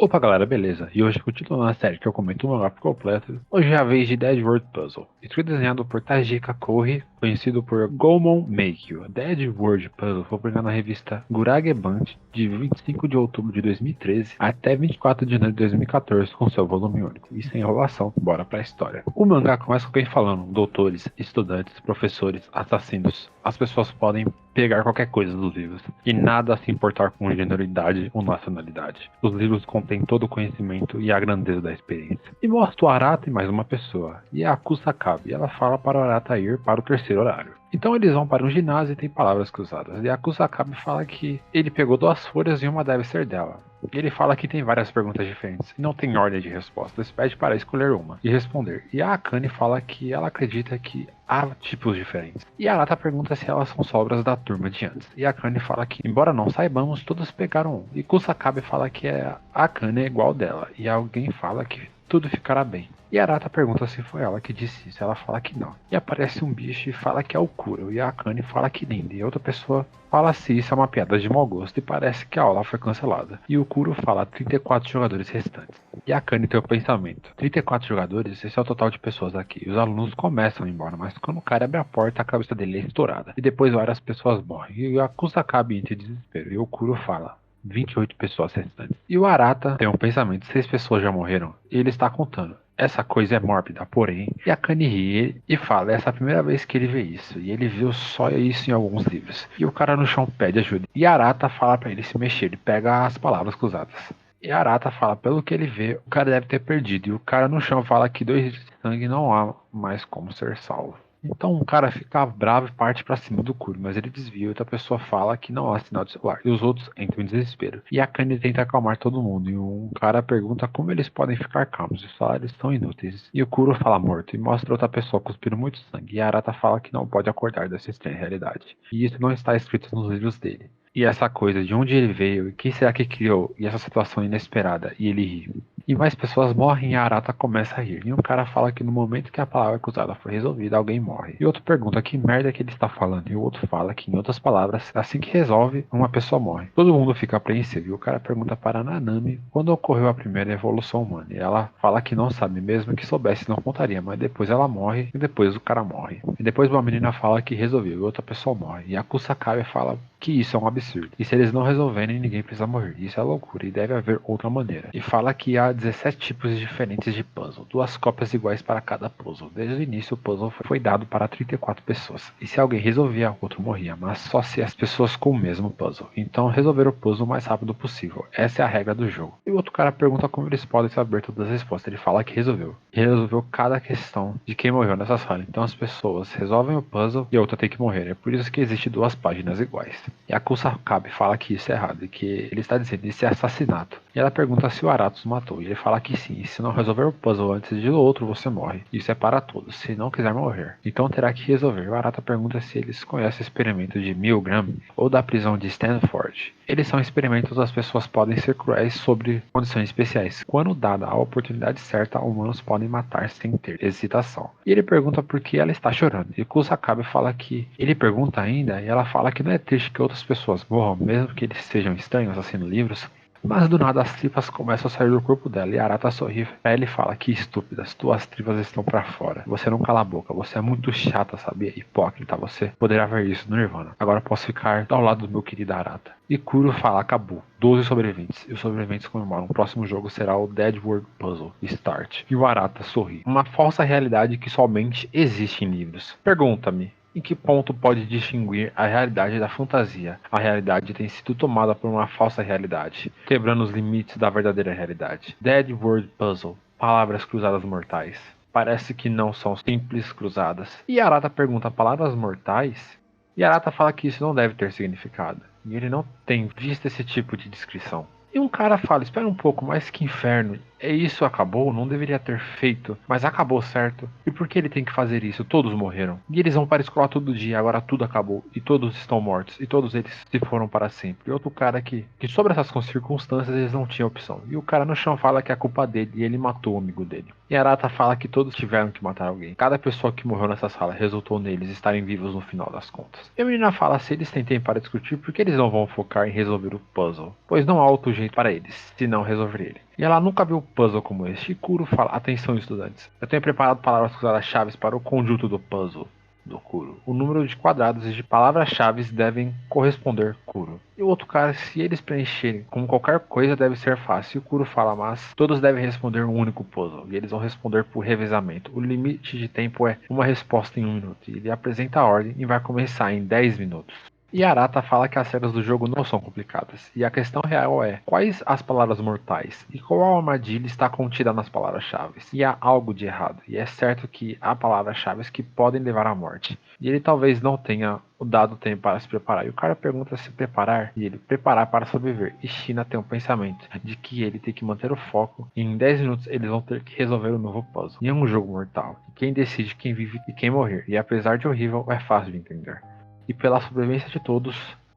Opa galera, beleza? E hoje continuando a série que eu comento o mangá por completo, hoje é a vez de Dead World Puzzle. Isso foi desenhado por Taiji Kakouhi, conhecido por Goemon Meikyo. Dead World Puzzle foi publicado na revista Gurage Bunch de 25 de outubro de 2013 até 24 de janeiro de 2014 com seu volume único. E sem enrolação, bora pra história. O mangá começa com alguém falando, doutores, estudantes, professores, assassinos. As pessoas podem pegar qualquer coisa dos livros, e nada a se importar com genialidade ou nacionalidade. Os livros contêm todo o conhecimento e a grandeza da experiência. E mostra o Arata e mais uma pessoa, e a Kusakabe, e ela fala para o Arata ir para o terceiro horário. Então eles vão para um ginásio e tem palavras cruzadas, e a Kusakabe fala que ele pegou duas folhas e uma deve ser dela. E ele fala que tem várias perguntas diferentes, e não tem ordem de resposta, ele pede para escolher uma e responder. E a Akane fala que ela acredita que há tipos diferentes. E a Arata pergunta se elas são sobras da turma de antes. E a Akane fala que, embora não saibamos, todos pegaram um. E Kusakabe fala que a Akane é igual dela, e alguém fala que tudo ficará bem. E a Arata pergunta se foi ela que disse isso, ela fala que não. E aparece um bicho e fala que é o Kuro, e a Akane fala que lindo, e outra pessoa fala se isso é uma piada de mau gosto e parece que a aula foi cancelada. E o Kuro fala 34 jogadores restantes. E a Akane tem o pensamento: 34 jogadores, esse é o total de pessoas aqui. E os alunos começam a ir embora, mas quando o cara abre a porta, a cabeça dele é estourada. E depois várias pessoas morrem. E a Kusakabe entra em desespero. E o Kuro fala: 28 pessoas restantes. E o Arata tem um pensamento: 6 pessoas já morreram. E ele está contando. Essa coisa é mórbida, porém, e a Kane ri e fala, essa é a primeira vez que ele vê isso, e ele viu só isso em alguns livros. E o cara no chão pede ajuda, e Arata fala pra ele se mexer, ele pega as palavras cruzadas. E Arata fala, pelo que ele vê, o cara deve ter perdido, e o cara no chão fala que 2 litros de sangue não há mais como ser salvo. Então um cara fica bravo e parte pra cima do Kuro, mas ele desvia e outra pessoa fala que não há sinal de celular. E os outros entram em desespero. E a Kanye tenta acalmar todo mundo. E um cara pergunta como eles podem ficar calmos. E fala, eles são inúteis. E o Kuro fala morto e mostra outra pessoa cuspindo muito sangue. E a Arata fala que não pode acordar dessa estranha realidade. E isso não está escrito nos livros dele. E essa coisa de onde ele veio e quem será que criou, e essa situação inesperada, e ele ri. E mais pessoas morrem e a Arata começa a rir. E um cara fala que no momento que a palavra cruzada foi resolvida, alguém morre. E outro pergunta que merda que ele está falando. E o outro fala que, em outras palavras, assim que resolve, uma pessoa morre. Todo mundo fica apreensivo. E o cara pergunta para a Nanami quando ocorreu a primeira evolução humana. E ela fala que não sabe, mesmo que soubesse não contaria. Mas depois ela morre e depois o cara morre. E depois uma menina fala que resolveu e outra pessoa morre. E a Kusakabe fala que isso é um absurdo. E se eles não resolverem, ninguém precisa morrer. Isso é loucura e deve haver outra maneira. E fala que há 17 tipos diferentes de puzzle, 2 cópias iguais para cada puzzle. Desde o início, o puzzle foi dado para 34 pessoas. E se alguém resolvia, o outro morria, mas só se as pessoas com o mesmo puzzle. Então, resolver o puzzle o mais rápido possível. Essa é a regra do jogo. E o outro cara pergunta como eles podem saber todas as respostas. Ele fala que resolveu. Ele resolveu cada questão de quem morreu nessa sala. Então, as pessoas resolvem o puzzle e a outra tem que morrer. É por isso que existe 2 páginas iguais. E a Kusakabe fala que isso é errado e que ele está dizendo que isso é assassinato. E ela pergunta se o Aratus matou. E ele fala que sim. E se não resolver o puzzle antes de outro, você morre. Isso é para todos, se não quiser morrer. Então terá que resolver. O Arata pergunta se eles conhecem o experimento de Milgram ou da prisão de Stanford. Eles são experimentos das pessoas podem ser cruéis sobre condições especiais. Quando dada a oportunidade certa, humanos podem matar sem ter hesitação. E ele pergunta por que ela está chorando. E Kusakabe fala que ele pergunta ainda e ela fala que não é triste que outras pessoas morram, mesmo que eles sejam estranhos assinando livros. Mas do nada as tripas começam a sair do corpo dela e Arata sorri pra ela e fala: que estúpidas, tuas tripas estão pra fora. Você não cala a boca, você é muito chata, sabia? Hipócrita, você poderá ver isso no Nirvana. Agora posso ficar ao lado do meu querido Arata. E Kuro fala: acabou. 12 sobreviventes. E os sobreviventes comemoram. O próximo jogo será o Dead World Puzzle Start. E o Arata sorri. Uma falsa realidade que somente existe em livros. Pergunta-me: em que ponto pode distinguir a realidade da fantasia? A realidade tem sido tomada por uma falsa realidade, quebrando os limites da verdadeira realidade. Dead Word Puzzle. Palavras cruzadas mortais. Parece que não são simples cruzadas. E Arata pergunta: palavras mortais? E Arata fala que isso não deve ter significado. E ele não tem visto esse tipo de descrição. E um cara fala: espera um pouco, mas que inferno. É isso, acabou? Não deveria ter feito, mas acabou, certo? E por que ele tem que fazer isso? Todos morreram. E eles vão para a escola todo dia, agora tudo acabou. E todos estão mortos. E todos eles se foram para sempre. E outro cara que sobre essas circunstâncias eles não tinham opção. E o cara no chão fala que é a culpa dele e ele matou o amigo dele. E Arata fala que todos tiveram que matar alguém. Cada pessoa que morreu nessa sala resultou neles estarem vivos no final das contas. E a menina fala se eles têm tempo para discutir, por que eles não vão focar em resolver o puzzle? Pois não há outro jeito para eles, se não resolver ele. E ela nunca viu um puzzle como este. E Kuro fala, atenção estudantes, eu tenho preparado palavras cruzadas chaves para o conjunto do puzzle do Kuro. O número de quadrados de palavras-chave devem corresponder Kuro. E o outro cara, se eles preencherem como qualquer coisa, deve ser fácil. E o Kuro fala, mas todos devem responder um único puzzle. E eles vão responder por revezamento. O limite de tempo é uma resposta em 1 minuto. E ele apresenta a ordem e vai começar em 10 minutos. E Arata fala que as regras do jogo não são complicadas, e a questão real é, quais as palavras mortais, e qual armadilha está contida nas palavras-chave. E há algo de errado, e é certo que há palavras-chave que podem levar à morte. E ele talvez não tenha dado tempo para se preparar, e o cara pergunta se preparar, e ele preparar para sobreviver. E China tem um pensamento de que ele tem que manter o foco, e em 10 minutos eles vão ter que resolver o novo puzzle. E é um jogo mortal, e quem decide quem vive e quem morrer, e apesar de horrível, é fácil de entender. E pela sobrevivência de todos,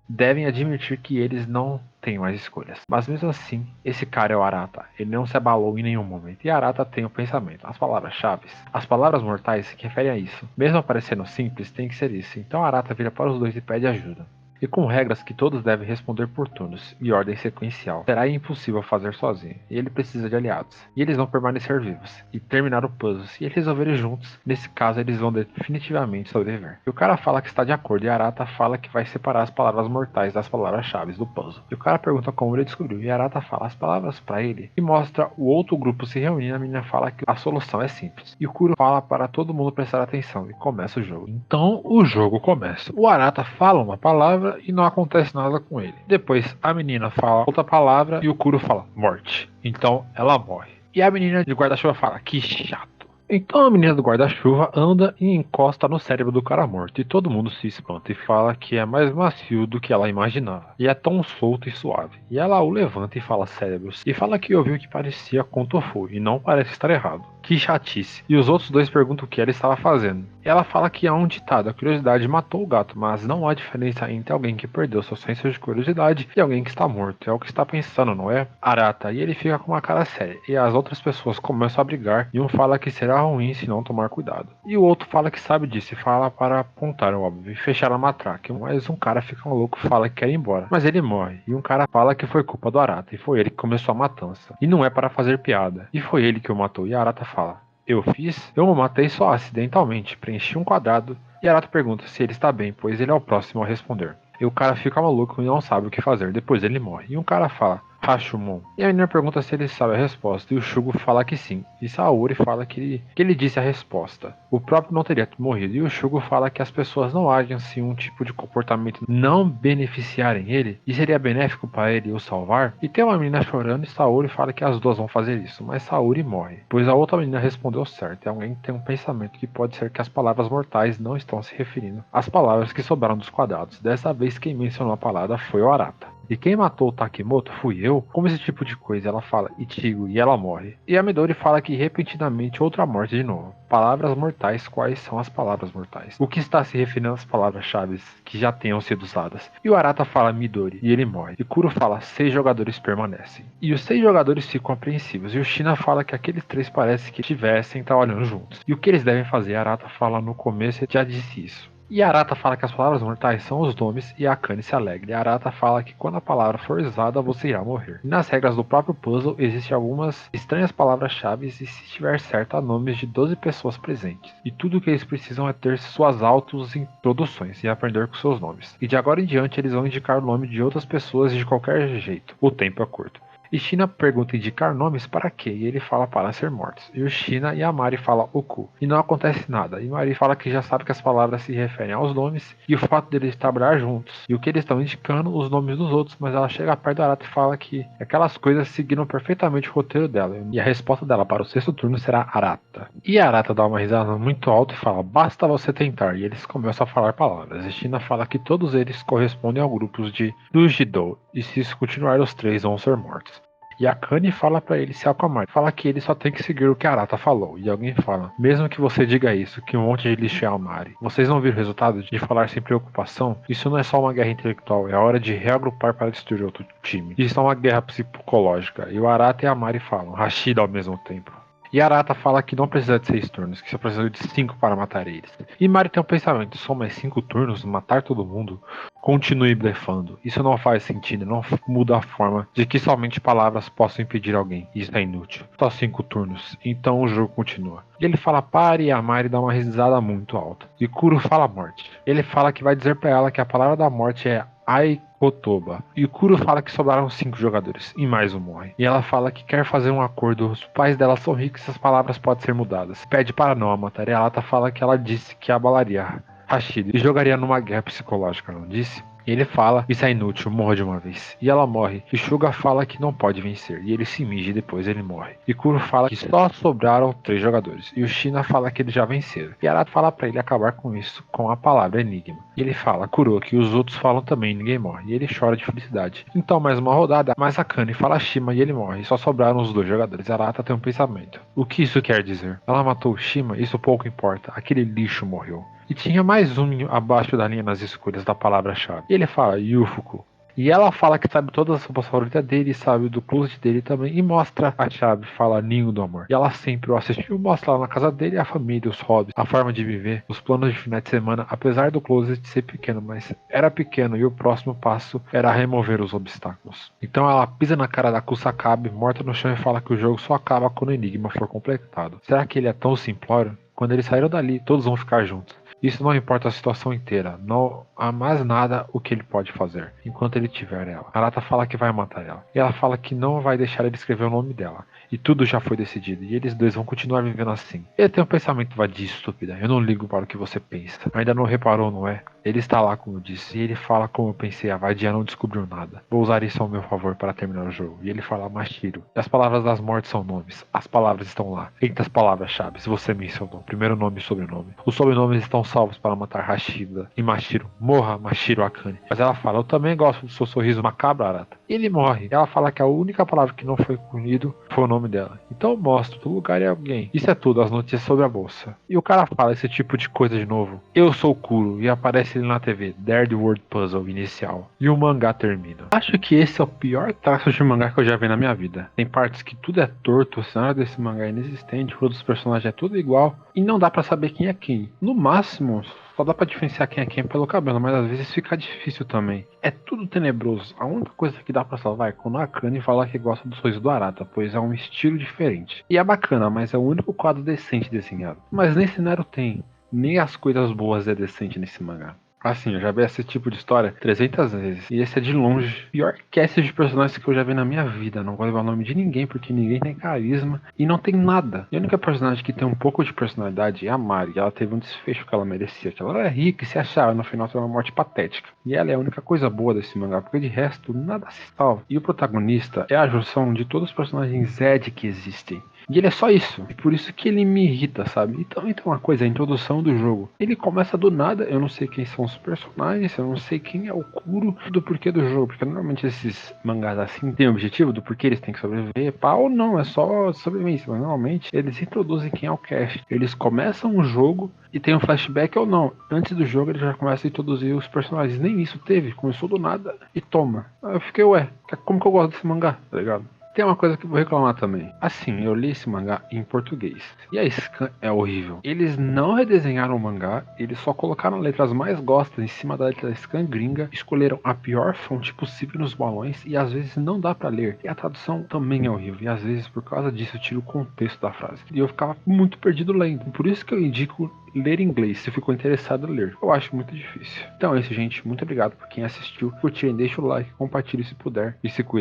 devem admitir que eles não têm mais escolhas. Mas mesmo assim, esse cara é o Arata. Ele não se abalou em nenhum momento. E Arata tem o pensamento. As palavras-chave, as palavras mortais se referem a isso. Mesmo parecendo simples, tem que ser isso. Então Arata vira para os dois e pede ajuda. E com regras que todos devem responder por turnos e ordem sequencial, será impossível fazer sozinho, e ele precisa de aliados. E eles vão permanecer vivos, e terminar o puzzle. Se eles resolverem juntos, nesse caso eles vão definitivamente sobreviver. E o cara fala que está de acordo, e Arata fala que vai separar as palavras mortais das palavras-chave do puzzle. E o cara pergunta como ele descobriu, e Arata fala as palavras para ele, e mostra o outro grupo se reunindo, e a menina fala que a solução é simples. E o Kuro fala para todo mundo prestar atenção, e começa o jogo. Então o jogo começa. O Arata fala uma palavra, e não acontece nada com ele. Depois a menina fala outra palavra e o Kuro fala morte. Então ela morre. E a menina de guarda-chuva fala que chato. Então a menina do guarda-chuva anda e encosta no cérebro do cara morto, e todo mundo se espanta e fala que é mais macio do que ela imaginava, e é tão solto e suave. E ela o levanta e fala cérebros, e fala que ouviu que parecia com tofu, e não parece estar errado. Que chatice. E os outros dois perguntam o que ela estava fazendo. E ela fala que há um ditado, a curiosidade matou o gato, mas não há diferença entre alguém que perdeu seu senso de curiosidade e alguém que está morto. É o que está pensando, não é? Arata. E ele fica com uma cara séria, e as outras pessoas começam a brigar, e um fala que será ruim se não tomar cuidado. E o outro fala que sabe disso e fala para apontar, óbvio, e fechar a matraca. Mas um cara fica louco e fala que quer ir embora. Mas ele morre. E um cara fala que foi culpa do Arata, e foi ele que começou a matança. E não é para fazer piada. E foi ele que o matou. E Arata fala, eu fiz? Eu o matei só acidentalmente. Preenchi um quadrado. E Arata pergunta se ele está bem, pois ele é o próximo a responder. E o cara fica maluco e não sabe o que fazer. Depois ele morre. E um cara fala, Rashomon. E a menina pergunta se ele sabe a resposta, e o Shugo fala que sim. E Saori fala que ele disse a resposta. O próprio não teria morrido, e o Shugo fala que as pessoas não agem se um tipo de comportamento não beneficiarem ele, e seria benéfico para ele o salvar. E tem uma menina chorando, e Saori fala que as duas vão fazer isso, mas Saori morre, pois a outra menina respondeu certo. É alguém que tem um pensamento que pode ser que as palavras mortais não estão se referindo às palavras que sobraram dos quadrados. Dessa vez quem mencionou a palavra foi o Arata. E quem matou o Takemoto fui eu? Como esse tipo de coisa? Ela fala Ichigo e ela morre. E a Midori fala que repentinamente outra morte de novo. Palavras mortais, quais são as palavras mortais? O que está se referindo às palavras-chave que já tenham sido usadas? E o Arata fala Midori e ele morre. E Kuro fala 6 jogadores permanecem. E os 6 jogadores ficam apreensivos. E o Shina fala que aqueles 3 parece que estivessem trabalhando juntos. E o que eles devem fazer? Arata fala no começo e já disse isso. E Arata fala que as palavras mortais são os nomes e a Akane se alegra. E Arata fala que quando a palavra for usada, você irá morrer. E nas regras do próprio puzzle, existem algumas estranhas palavras-chave e se estiver certo, há nomes de 12 pessoas presentes. E tudo o que eles precisam é ter suas auto-introduções e aprender com seus nomes. E de agora em diante, eles vão indicar o nome de outras pessoas de qualquer jeito. O tempo é curto. E Shina pergunta indicar nomes para quê? E ele fala para ser mortos. E o Shina e a Mari falam Oku. E não acontece nada. E Mari fala que já sabe que as palavras se referem aos nomes e o fato deles trabalhar juntos. E o que eles estão indicando, os nomes dos outros. Mas ela chega perto do Arata e fala que aquelas coisas seguiram perfeitamente o roteiro dela. E a resposta dela para o 6º turno será Arata. E a Arata dá uma risada muito alta e fala, basta você tentar. E eles começam a falar palavras. E Shina fala que todos eles correspondem a grupos de Dujidou. E se isso continuar, os 3 vão ser mortos. E a Akane fala pra ele se acalmar. Fala que ele só tem que seguir o que a Arata falou. E alguém fala, mesmo que você diga isso, que um monte de lixo é a Mari. Vocês não viram o resultado de falar sem preocupação? Isso não é só uma guerra intelectual, é a hora de reagrupar para destruir outro time. Isso é uma guerra psicológica. E o Arata e a Mari falam, Rashida ao mesmo tempo. E E Arata fala que não precisa de 6 turnos, que só precisa de 5 para matar eles. E Mari tem um pensamento, só mais 5 turnos, matar todo mundo? Continue blefando. Isso não faz sentido, não muda a forma de que somente palavras possam impedir alguém. Isso é inútil. Só 5 turnos. Então o jogo continua. E ele fala pare e a Mari dá uma risada muito alta. E Kuro fala morte. Ele fala que vai dizer pra ela que a palavra da morte é Aikotoba. E o Kuro fala que sobraram 5 jogadores. E mais um morre. E ela fala que quer fazer um acordo. Os pais dela são ricos e essas palavras podem ser mudadas. Pede para não a matar. E a Lata fala que ela disse que abalaria Rashid e jogaria numa guerra psicológica, não disse? E ele fala, isso é inútil, morra de uma vez. E ela morre. E Suga fala que não pode vencer. E ele se mija e depois ele morre. E Kuro fala que só sobraram 3 jogadores. E o Shina fala que eles já venceram. E Arata fala pra ele acabar com isso com a palavra enigma. E ele fala, Kuro, que os outros falam também, ninguém morre. E ele chora de felicidade. Então mais uma rodada, mais Akane fala Shima e ele morre. E só sobraram os 2 jogadores. Arata tem um pensamento. O que isso quer dizer? Ela matou o Shima? Isso pouco importa. Aquele lixo morreu. E tinha mais um abaixo da linha nas escolhas da palavra-chave. E ele fala, Yufuku. E ela fala que sabe todas as roupas favoritas dele, sabe do closet dele também, e mostra a chave, fala Ninho do Amor. E ela sempre o assistiu, mostra lá na casa dele a família, os hobbies, a forma de viver, os planos de final de semana, apesar do closet ser pequeno, mas era pequeno e o próximo passo era remover os obstáculos. Então ela pisa na cara da Kusakabe, morta no chão e fala que o jogo só acaba quando o enigma for completado. Será que ele é tão simplório? Quando eles saíram dali, todos vão ficar juntos. Isso não importa a situação inteira, não há mais nada o que ele pode fazer, enquanto ele tiver ela. Arata fala que vai matar ela, e ela fala que não vai deixar ele escrever o nome dela, e tudo já foi decidido, e eles dois vão continuar vivendo assim. Ele tem um pensamento vadio, estúpida, eu não ligo para o que você pensa. Ainda não reparou, não é? Ele está lá, como eu disse, e ele fala como eu pensei, a vadia não descobriu nada. Vou usar isso ao meu favor para terminar o jogo. E ele fala Mashiro. E as palavras das mortes são nomes. As palavras estão lá. Entre as palavras-chave, se você mencionou. Primeiro nome e sobrenome. Os sobrenomes estão salvos para matar Hashida e Mashiro. Morra, Mashiro Akane. Mas ela fala, eu também gosto do seu sorriso macabro, Arata. E ele morre. Ela fala que a única palavra que não foi unido foi o nome dela. Então eu mostro, do lugar é alguém. Isso é tudo, as notícias sobre a bolsa. E o cara fala esse tipo de coisa de novo. Eu sou o Kuro. E aparece ele na TV. Dead Word Puzzle inicial. E o mangá termina. Acho que esse é o pior traço de mangá que eu já vi na minha vida. Tem partes que tudo é torto, o cenário desse mangá é inexistente, o dos personagens é tudo igual. E não dá pra saber quem é quem. No máximo, só dá pra diferenciar quem é quem pelo cabelo, mas às vezes fica difícil também. É tudo tenebroso. A única coisa que dá pra salvar é quando a Akane fala que gosta do sorriso do Arata, pois é um estilo diferente. E é bacana, mas é o único quadro decente desenhado. Mas nem cenário tem, nem as coisas boas é decente nesse mangá. Assim, eu já vi esse tipo de história 300 vezes. E esse é de longe o pior cast de personagens que eu já vi na minha vida. Não vou levar o nome de ninguém, porque ninguém tem carisma e não tem nada. E a única personagem que tem um pouco de personalidade é a Mari. Ela teve um desfecho que ela merecia. Que ela era rica e se achava, no final teve uma morte patética. E ela é a única coisa boa desse mangá, porque de resto nada se salva. E o protagonista é a junção de todos os personagens Zed que existem. E ele é só isso. E por isso que ele me irrita, sabe? Então uma coisa, a introdução do jogo. Ele começa do nada, eu não sei quem são os personagens, eu não sei quem é o Kuro, do porquê do jogo. Porque normalmente esses mangás assim tem o objetivo do porquê eles têm que sobreviver, pá, ou não, é só sobrevivência. Mas normalmente eles introduzem quem é o cast. Eles começam o jogo e tem um flashback ou não. Antes do jogo eles já começam a introduzir os personagens. Nem isso teve, começou do nada e toma. Aí eu fiquei, ué, como que eu gosto desse mangá, tá ligado? Tem uma coisa que eu vou reclamar também. Assim, eu li esse mangá em português. E a scan é horrível. Eles não redesenharam o mangá, eles só colocaram letras mais gostas em cima da letra scan gringa, escolheram a pior fonte possível nos balões e às vezes não dá pra ler. E a tradução também é horrível. E às vezes por causa disso eu tiro o contexto da frase. E eu ficava muito perdido lendo. Por isso que eu indico ler inglês, se ficou interessado em ler. Eu acho muito difícil. Então é isso, gente. Muito obrigado por quem assistiu. Curtirem, deixa o like, compartilhe se puder e se cuide.